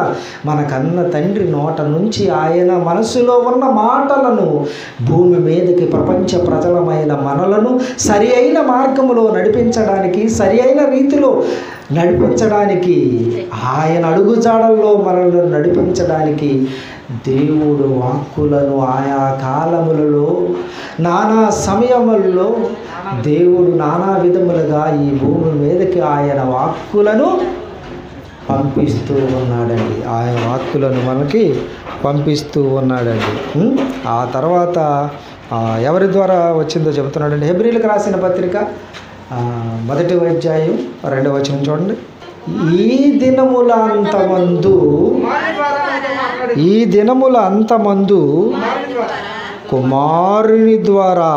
మన కన్న తండ్రి నోట నుంచి ఆయన మనసులో ఉన్న మాటలను భూమి మీదకి ప్రపంచ ప్రజలమైన మనలను సరి అయిన మార్గములో నడిపించడానికి, సరి అయిన రీతిలో నడిపించడానికి, ఆయన అడుగుజాడల్లో మనల్ని నడిపించడానికి దేవుడు వాక్కులను ఆయా కాలములలో నానా సమయములలో దేవుడు నానా విధములుగా ఈ భూమి మీదకి ఆయన వాక్కులను పంపిస్తూ ఉన్నాడండి. ఆయన వాక్కులను మనకి పంపిస్తూ ఉన్నాడండి. ఆ తర్వాత ఎవరి ద్వారా వచ్చిందో చెబుతున్నాడండి. హెబ్రీలకు రాసిన పత్రిక 1వ అధ్యాయం 2వ వచనం చూడండి. ఈ దినముల అంతమందు కుమారుని ద్వారా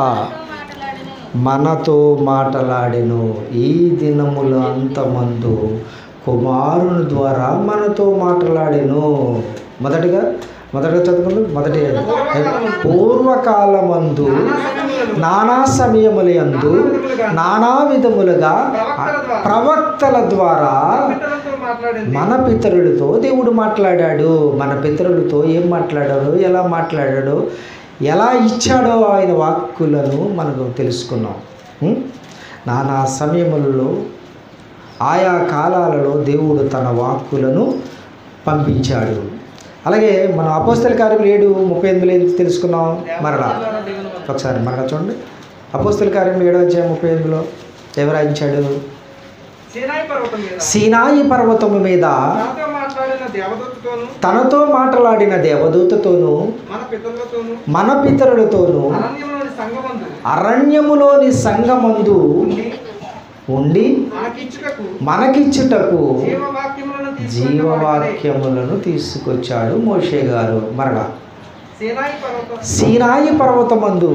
మనతో మాట్లాడెను. ఈ దినముల అంతమందు కుమారుని ద్వారా మనతో మాట్లాడెను. మొదటిగా మొదట చదువుకుందు మొదటి పూర్వకాలమందు నానా సమయములందు నానా విధములుగా ప్రవక్తల ద్వారా మన పితరులతో దేవుడు మాట్లాడాడు. మన పితరులతో ఏం మాట్లాడాడో, ఎలా మాట్లాడాడో, ఎలా ఇచ్చాడో ఆయన వాక్కులను మనకు తెలుసుకున్నాం. నానా సమయములలో ఆయా కాలాలలో దేవుడు తన వాక్కులను పంపించాడు. అలాగే మనం అపోస్తల కార్యములు 7:38 తెలుసుకున్నాం. మరలా ఒకసారి మరలా చూడండి. అపోస్తల కార్యములు 7:38 ఎవరు రాయించాడు? సీనాయి పర్వతము మీద తనతో మాట్లాడిన దేవదూతతోనూ మన పితరులతోనూ అరణ్యములోని సంగమందు ఉండి మనకిచ్చుటకు జీవవాక్యములను తీసుకొచ్చాడు మోషే గారు. మరలా సీనాయి పర్వతమందు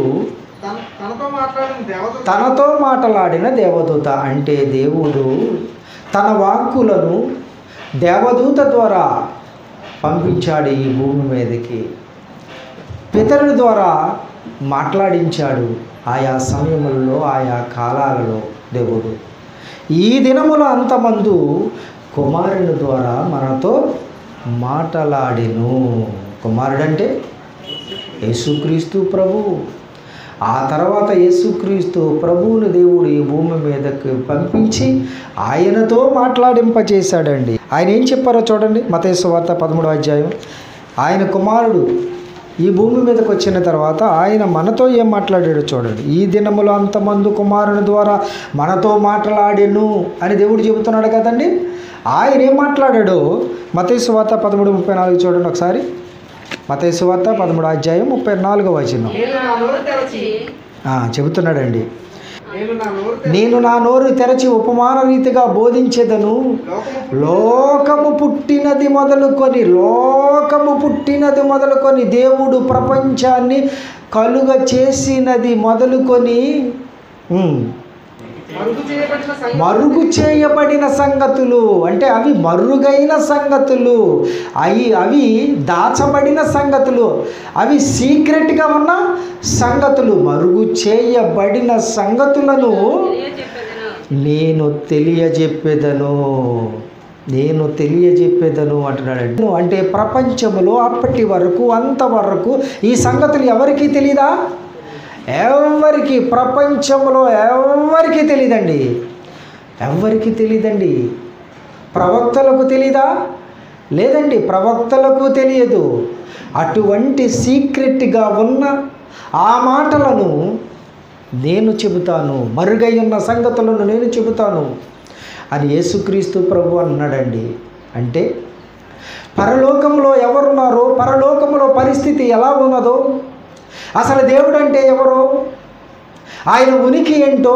తనతో మాట్లాడిన దేవదూత అంటే దేవుడు తన వాక్కులను దేవదూత ద్వారా పంపించాడు ఈ భూమి మీదకి. పితరుల ద్వారా మాట్లాడించాడు ఆయా సమయములలో, ఆయా కాలాలలో దేవుడు. ఈ దినముల అంతమందు కుమారుని ద్వారా మనతో మాట్లాడెను. కుమారుడంటే యేసుక్రీస్తు ప్రభువు. ఆ తర్వాత యేసుక్రీస్తు ప్రభువుని దేవుడు ఈ భూమి మీదకు పంపించి ఆయనతో మాట్లాడింపచేశాడండి. ఆయన ఏం చెప్పారో చూడండి. మత్తయి సువార్త 13వ అధ్యాయం. ఆయన కుమారుడు ఈ భూమి మీదకి వచ్చిన తర్వాత ఆయన మనతో ఏం మాట్లాడాడో చూడండి. ఈ దినములో అంతమంది కుమారుని ద్వారా మనతో మాట్లాడెను అని దేవుడు చెబుతున్నాడు కదండి. ఆయన ఏం మాట్లాడాడో మత్తయి సువార్త 13:34 చూడండి ఒకసారి. మత్తయి సువార్త 13వ అధ్యాయం 34వ వచనం చెబుతున్నాడండి. నేను నా నోరు తెరచి ఉపమాన రీతిగా బోధించేదను. లోకము పుట్టినది మొదలుకొని దేవుడు ప్రపంచాన్ని కలుగ చేసినది మొదలుకొని మరుగు చేయబడిన సంగతులు అంటే అవి మరుగైన సంగతులు, అవి దాచబడిన సంగతులు, అవి సీక్రెట్గా ఉన్న సంగతులు, మరుగు చేయబడిన సంగతులను నేను తెలియజెప్పేదను అంటున్నాడు. అంటే ప్రపంచంలో అప్పటి వరకు అంతవరకు ఈ సంగతులు ఎవరికీ తెలీదా? ఎవరికి, ప్రపంచంలో ఎవరికి తెలియదండి. ప్రవక్తలకు తెలీదా? లేదండి, ప్రవక్తలకు తెలియదు. అటువంటి సీక్రెట్గా ఉన్న ఆ మాటలను నేను చెబుతాను, మరుగై ఉన్న సంగతులను నేను చెబుతాను అని యేసుక్రీస్తు ప్రభు అన్నాడండి. అంటే పరలోకంలో ఎవరున్నారో, పరలోకంలో పరిస్థితి ఎలా ఉన్నదో, అసలు దేవుడు అంటే ఎవరో, ఆయన ఉనికి ఏంటో,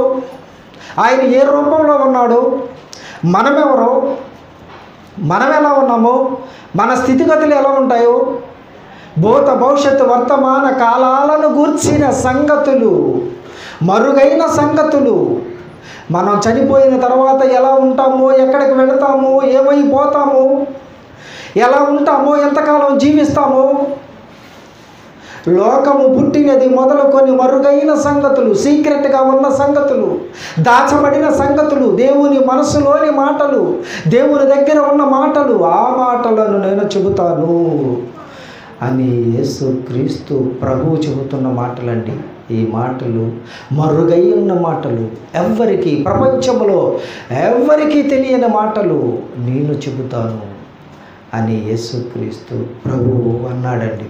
ఆయన ఏ రూపంలో ఉన్నాడో, మనమెవరో, మనం ఎలా ఉన్నామో, మన స్థితిగతులు ఎలా ఉంటాయో, భూత భవిష్యత్తు వర్తమాన కాలాలను గూర్చిన సంగతులు, మరుగైన సంగతులు, మనం చనిపోయిన తర్వాత ఎలా ఉంటామో, ఎక్కడికి వెళతామో, ఏమైపోతామో, ఎలా ఉంటామో, ఎంతకాలం జీవిస్తామో, లోకము పుట్టినది మొదలుకొని మరుగైన సంగతులు, సీక్రెట్గా ఉన్న సంగతులు, దాచబడిన సంగతులు, దేవుని మనసులోని మాటలు, దేవుని దగ్గర ఉన్న మాటలు, ఆ మాటలను నేను చెబుతాను అని యేసుక్రీస్తు ప్రభువు చెబుతున్న మాటలండి. ఈ మాటలు మరుగై ఉన్న మాటలు, ఎవ్వరికి, ప్రపంచంలో ఎవ్వరికీ తెలియని మాటలు నేను చెబుతాను అని యేసుక్రీస్తు ప్రభువు అన్నాడండి.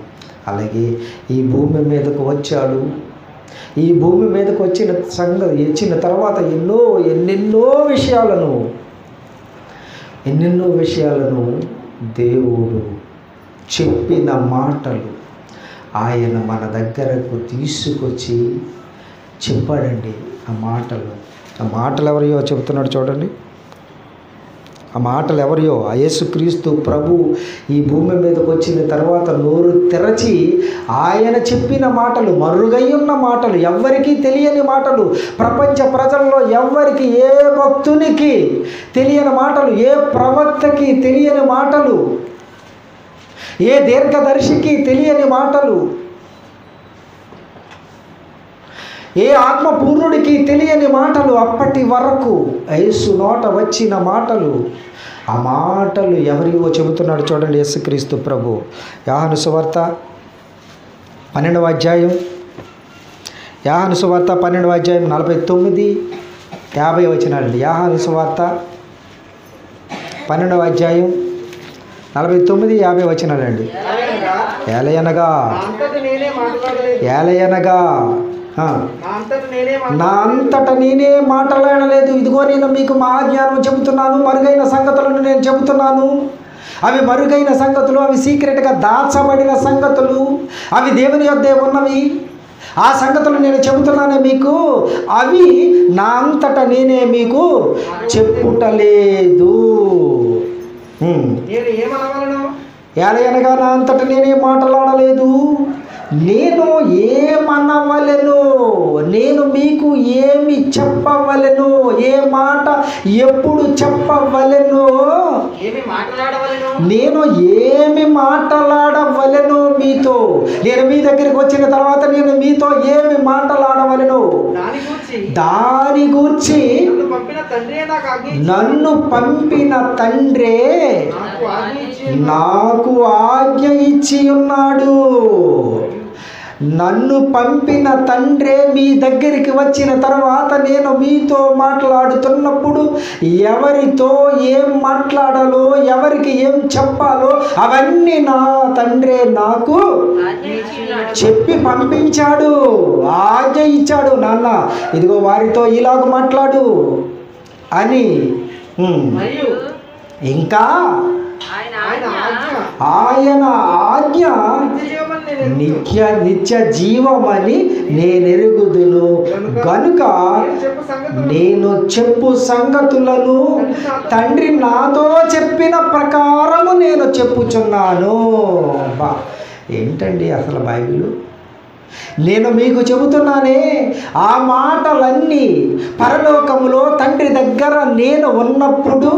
అలాగే ఈ భూమి మీదకు వచ్చాడు. ఈ భూమి మీదకు వచ్చిన తర్వాత ఎన్నెన్నో విషయాలను దేవుడు చెప్పిన మాటలు ఆయన మన దగ్గరకు తీసుకొచ్చి చెప్పాడండి. ఆ మాటలు ఎవరియో చెబుతున్నాడు చూడండి. ఆ మాటలు ఎవరియో, ఆ యేసుక్రీస్తు ప్రభు ఈ భూమి మీదకి వచ్చిన తర్వాత నోరు తెరచి ఆయన చెప్పిన మాటలు, మరుగై ఉన్న మాటలు, ఎవ్వరికీ తెలియని మాటలు, ప్రపంచ ప్రజల్లో ఎవ్వరికి, ఏ భక్తునికి తెలియని మాటలు, ఏ ప్రవక్తకి తెలియని మాటలు, ఏ దీర్ఘదర్శికి తెలియని మాటలు, ఏ ఆత్మపూర్ణుడికి తెలియని మాటలు అప్పటి వరకు యేసు నోట వచ్చిన మాటలు. ఆ మాటలు ఎవరివో చెబుతున్నాడు చూడండి యేసుక్రీస్తు ప్రభు. యోహాను సువార్త 12వ అధ్యాయం, యోహాను సువార్త 12వ అధ్యాయం 49, 50 వచనాలండి. యోహాను సువార్త 12వ అధ్యాయం 49, 50 వచనాలండి. ఏలయనగా నా అంతట నేనే మాట్లాడలేదు, ఇదిగో నేను మీకు మహాజ్ఞానం చెబుతున్నాను, మరుగైన సంగతులను నేను చెబుతున్నాను. అవి మరుగైన సంగతులు, అవి సీక్రెట్గా దాచబడిన సంగతులు, అవి దేవుని యొద్దే ఉన్నవి. ఆ సంగతులు నేను చెబుతున్నానే మీకు, అవి నా అంతట నేనే మీకు చెప్పుటలేదు. ఏలయనగా నా అంతట నేనే మాట్లాడలేదు, నేను ఏమనవలెను, నేను మీకు ఏమి చెప్పవలెను, ఏ మాట ఎప్పుడు చెప్పవలెను, నేను ఏమి మాట్లాడవలెను మీతో. నేను మీ దగ్గరికి వచ్చిన తర్వాత నేను మీతో ఏమి మాట్లాడవలెను, దాని గూర్చి నన్ను పంపిన తండ్రే నాకు ఆజ్ఞ ఇచ్చి ఉన్నాడు. నన్ను పంపిన తండ్రే మీ దగ్గరికి వచ్చిన తర్వాత నేను మీతో మాట్లాడుతున్నప్పుడు ఎవరితో ఏం మాట్లాడాలో, ఎవరికి ఏం చెప్పాలో అవన్నీ నా తండ్రే నాకు చెప్పి పంపించాడు, ఆజ్ఞ ఇచ్చాడు. నాన్న ఇదిగో వారితో ఇలాగ మాట్లాడు అని. ఇంకా ఆయన ఆజ్ఞ నిత్య జీవమని నేనెరుగుదును గనుక నేను చెప్పు సంగతులను తండ్రి నాతో చెప్పిన ప్రకారము నేను చెప్పుచున్నాను. బా ఏంటండి అసలు బైబిలు? నేను మీకు చెబుతున్నానే, ఆ మాటలన్నీ పరలోకములో తండ్రి దగ్గర నేను ఉన్నప్పుడు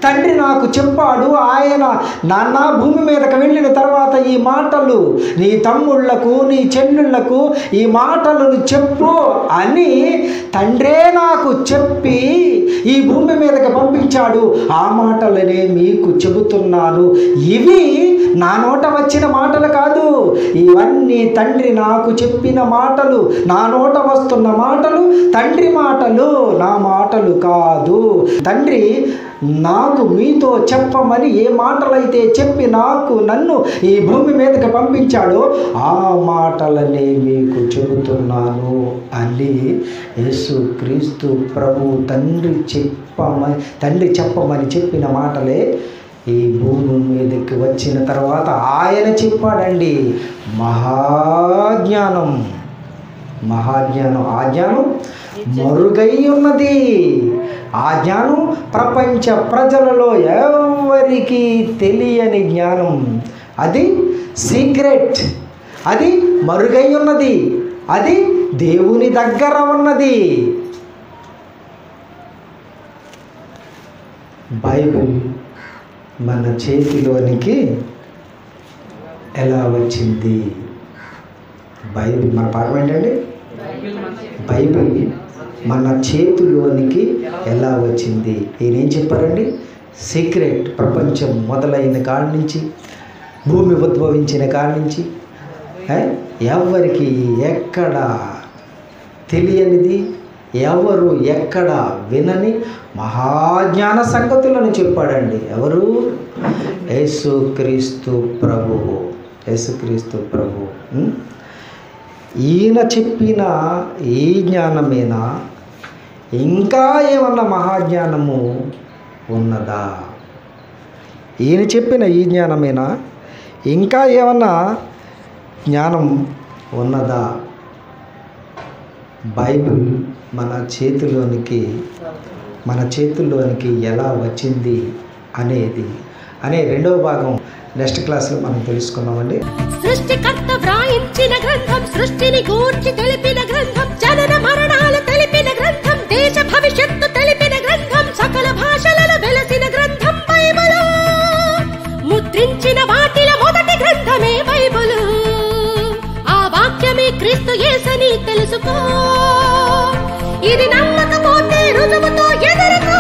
తండ్రి నాకు చెప్పాడు. ఆయన నాన్న భూమి మీదకి వెళ్ళిన తర్వాత ఈ మాటలు నీ తమ్ముళ్లకు నీ చెల్లుళ్లకు ఈ మాటలను చెప్పు అని తండ్రే నాకు చెప్పి ఈ భూమి మీదకి పంపించాడు. ఆ మాటలనే మీకు చెబుతున్నాను. ఇవి నా నోట వచ్చిన మాటలు కాదు, ఇవన్నీ తండ్రి నాకు చెప్పిన మాటలు, నా నోట వస్తున్న మాటలు తండ్రి మాటలు, నా మాటలు కాదు. తండ్రి నాకు మీతో చెప్పమని ఏ మాటలైతే చెప్పి నన్ను ఈ భూమి మీదకి పంపించాడో ఆ మాటలనే మీకు చెబుతున్నాను అని యేసుక్రీస్తు ప్రభు తండ్రి చెప్పమని చెప్పిన మాటలే ఈ భూమి మీదకి వచ్చిన తర్వాత ఆయన చెప్పాడండి. మహాజ్ఞానం. ఆ జ్ఞానం మరుగై ఉన్నది. ఆ జ్ఞానం ప్రపంచ ప్రజలలో ఎవరికి తెలియని జ్ఞానం. అది సీక్రెట్, అది మరుగై ఉన్నది, అది దేవుని దగ్గర ఉన్నది. బైబిల్ మన చేతిలోనికి ఎలా వచ్చింది? బైబిల్ మన పాఠం ఏంటండి? బైబిల్ మన చేతిలోనికి ఎలా వచ్చింది? ఈయనేం చెప్పారండి? సీక్రెట్. ప్రపంచం మొదలైన కాడి నుంచి, భూమి ఉద్భవించిన కాడి నుంచి ఎవరికి ఎక్కడ తెలియనిది, ఎవరు ఎక్కడ వినని మహాజ్ఞాన సంగతులను చెప్పాడండి. ఎవరు? యేసుక్రీస్తు ప్రభువు. ఈయన చెప్పిన ఈ జ్ఞానమేనా? ఇంకా ఏమన్నా మహాజ్ఞానము ఉన్నదా? ఈయన చెప్పిన ఈ జ్ఞానమేనా? ఇంకా ఏమన్నా జ్ఞానం ఉన్నదా? బైబిల్ మన చేతుల్లోనికి ఎలా వచ్చింది అనే రెండవ భాగం నెక్స్ట్ క్లాస్లో మనం తెలుసుకున్నామండి. సృష్టికర్త వ్రాయించిన గ్రంథం, సృష్టిని గూర్చి తెలిపిన గ్రంథం, జనన మరణాలు తెలిపిన గ్రంథం, దేశ భవిష్యత్తు తెలిపిన గ్రంథం, సకల భాషలలో వెలసిన గ్రంథం బైబిలు. ముద్రించిన వాటిలో మొదటి క్రీస్తు యేసని తెలుసుకో. ఇది నమ్మకపోతే రుజువుతో ఎదుర్కో.